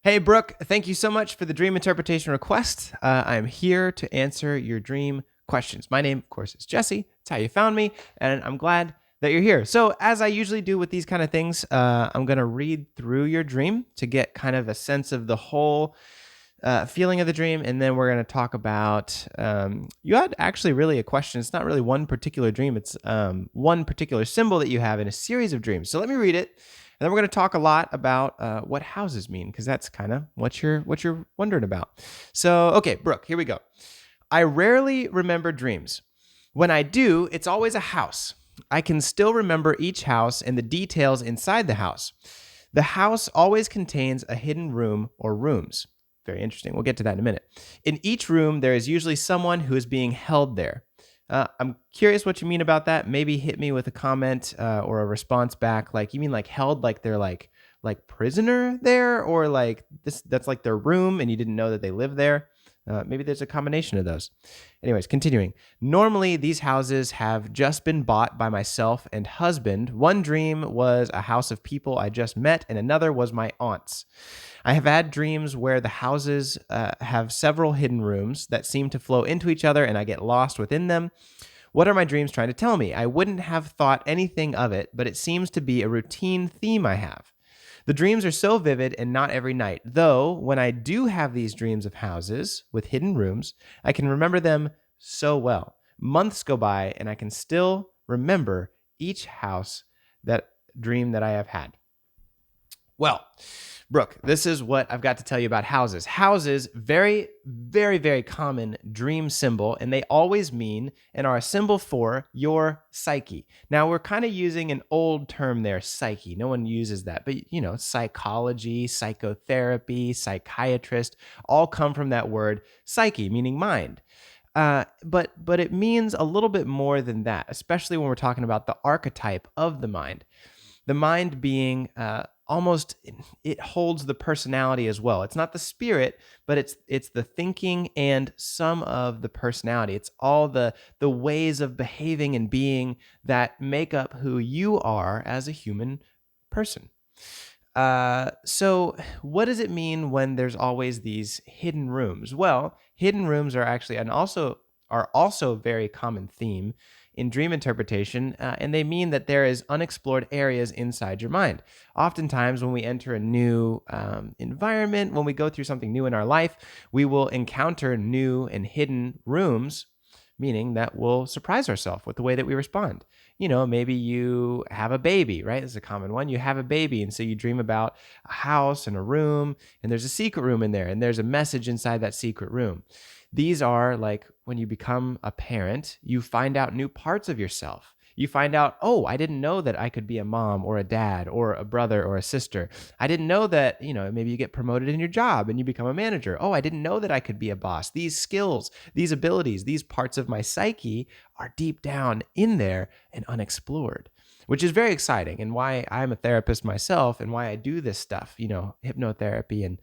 Hey, Brooke, thank you so much for the dream interpretation request. I'm here to answer your dream questions. My name, of course, is Jesse. It's how you found me, and I'm glad that you're here. So, as I usually do with these kind of things, I'm going to read through your dream to get kind of a sense of the whole feeling of the dream, and then we're going to talk about. You had actually really a question. It's not really one particular dream, it's one particular symbol that you have in a series of dreams. So, let me read it. And then we're going to talk a lot about what houses mean, because that's kind of what you're wondering about. So, okay, Brooke, here we go. I rarely remember dreams. When I do, it's always a house. I can still remember each house and the details inside the house. The house always contains a hidden room or rooms. Very interesting. We'll get to that in a minute. In each room, there is usually someone who is being held there. I'm curious what you mean about that. Maybe hit me with a comment or a response back. Like, you mean like held, like they're like prisoner there, or like that's like their room and you didn't know that they live there. Maybe there's a combination of those. Anyways, continuing. Normally, these houses have just been bought by myself and husband. One dream was a house of people I just met, and another was my aunt's. I have had dreams where the houses have several hidden rooms that seem to flow into each other, and I get lost within them. What are my dreams trying to tell me? I wouldn't have thought anything of it, but it seems to be a routine theme I have. The dreams are so vivid and not every night, though when I do have these dreams of houses with hidden rooms, I can remember them so well. Months go by and I can still remember each house that dream that I have had. Well, Brooke, this is what I've got to tell you about houses. Houses, very, very, very common dream symbol, and they always mean and are a symbol for your psyche. Now, we're kind of using an old term there, psyche. No one uses that, but psychology, psychotherapy, psychiatrist, all come from that word psyche, meaning mind. But it means a little bit more than that, especially when we're talking about the archetype of the mind. The mind being almost, it holds the personality as well. It's not the spirit, but it's the thinking and some of the personality. It's all the ways of behaving and being that make up who you are as a human person. So what does it mean when there's always these hidden rooms? Well, hidden rooms are actually and also a very common theme in dream interpretation, and they mean that there is unexplored areas inside your mind. Oftentimes, when we enter a new environment, when we go through something new in our life, we will encounter new and hidden rooms, meaning that we'll surprise ourselves with the way that we respond. Maybe you have a baby, right? This is a common one. You have a baby, and so you dream about a house and a room, and there's a secret room in there, and there's a message inside that secret room. These are like when you become a parent, you find out new parts of yourself. You find out, oh, I didn't know that I could be a mom or a dad or a brother or a sister. I didn't know that, maybe you get promoted in your job and you become a manager. Oh, I didn't know that I could be a boss. These skills, these abilities, these parts of my psyche are deep down in there and unexplored, which is very exciting, and why I'm a therapist myself and why I do this stuff, hypnotherapy and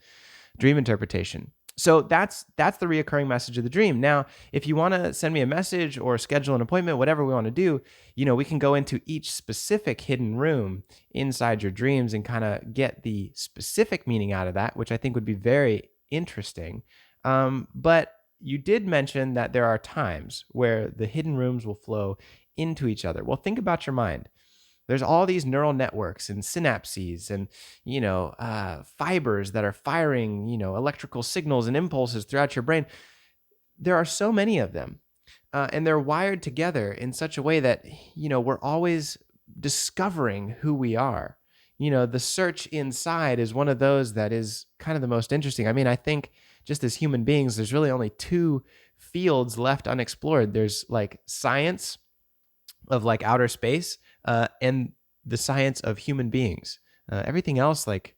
dream interpretation. So that's the reoccurring message of the dream. Now, if you want to send me a message or schedule an appointment, whatever we want to do, we can go into each specific hidden room inside your dreams and kind of get the specific meaning out of that, which I think would be very interesting. But you did mention that there are times where the hidden rooms will flow into each other. Well, think about your mind. There's all these neural networks and synapses and fibers that are firing electrical signals and impulses throughout your brain. There are so many of them, and they're wired together in such a way that we're always discovering who we are. The search inside is one of those that is kind of the most interesting. I mean, I think just as human beings, there's really only two fields left unexplored. There's like science of like outer space, and the science of human beings. Everything else, like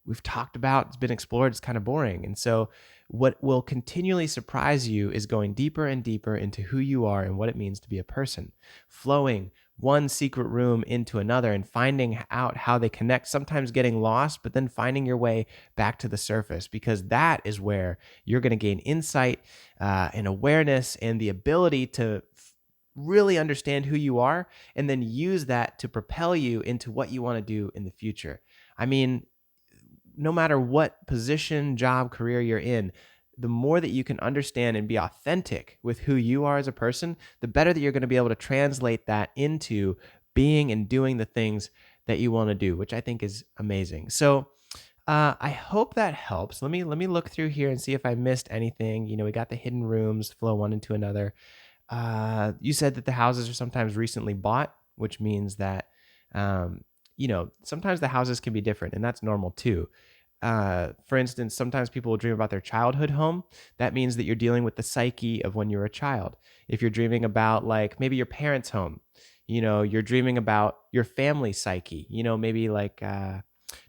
we've talked about, it's been explored, it's kind of boring. And so what will continually surprise you is going deeper and deeper into who you are and what it means to be a person, flowing one secret room into another and finding out how they connect, sometimes getting lost, but then finding your way back to the surface, because that is where you're going to gain insight and awareness and the ability to really understand who you are and then use that to propel you into what you want to do in the future. I mean, no matter what position, job, career you're in, the more that you can understand and be authentic with who you are as a person, the better that you're going to be able to translate that into being and doing the things that you want to do, which I think is amazing. So, I hope that helps. Let me look through here and see if I missed anything. We got the hidden rooms flow one into another. You said that the houses are sometimes recently bought, which means that sometimes the houses can be different, and that's normal too. For instance, sometimes people will dream about their childhood home. That means that you're dealing with the psyche of when you were a child. If you're dreaming about like maybe your parents' home, you're dreaming about your family psyche. Maybe like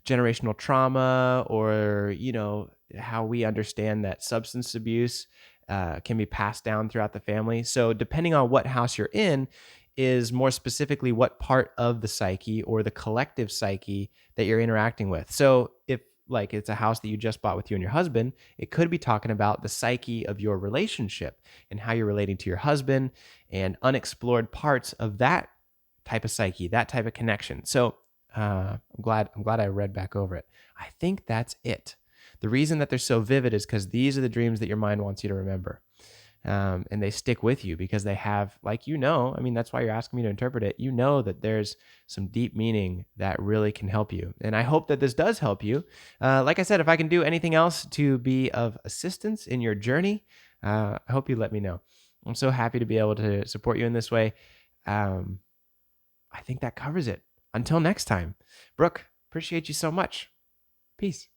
generational trauma, or how we understand that substance abuse can be passed down throughout the family. So depending on what house you're in is more specifically what part of the psyche or the collective psyche that you're interacting with. So if like it's a house that you just bought with you and your husband, it could be talking about the psyche of your relationship and how you're relating to your husband and unexplored parts of that type of psyche, that type of connection. So I'm glad I read back over it. I think that's it. The reason that they're so vivid is because these are the dreams that your mind wants you to remember. And they stick with you because they have, like, I mean, that's why you're asking me to interpret it. That there's some deep meaning that really can help you. And I hope that this does help you. Like I said, if I can do anything else to be of assistance in your journey, I hope you let me know. I'm so happy to be able to support you in this way. I think that covers it. Until next time, Brooke, appreciate you so much. Peace.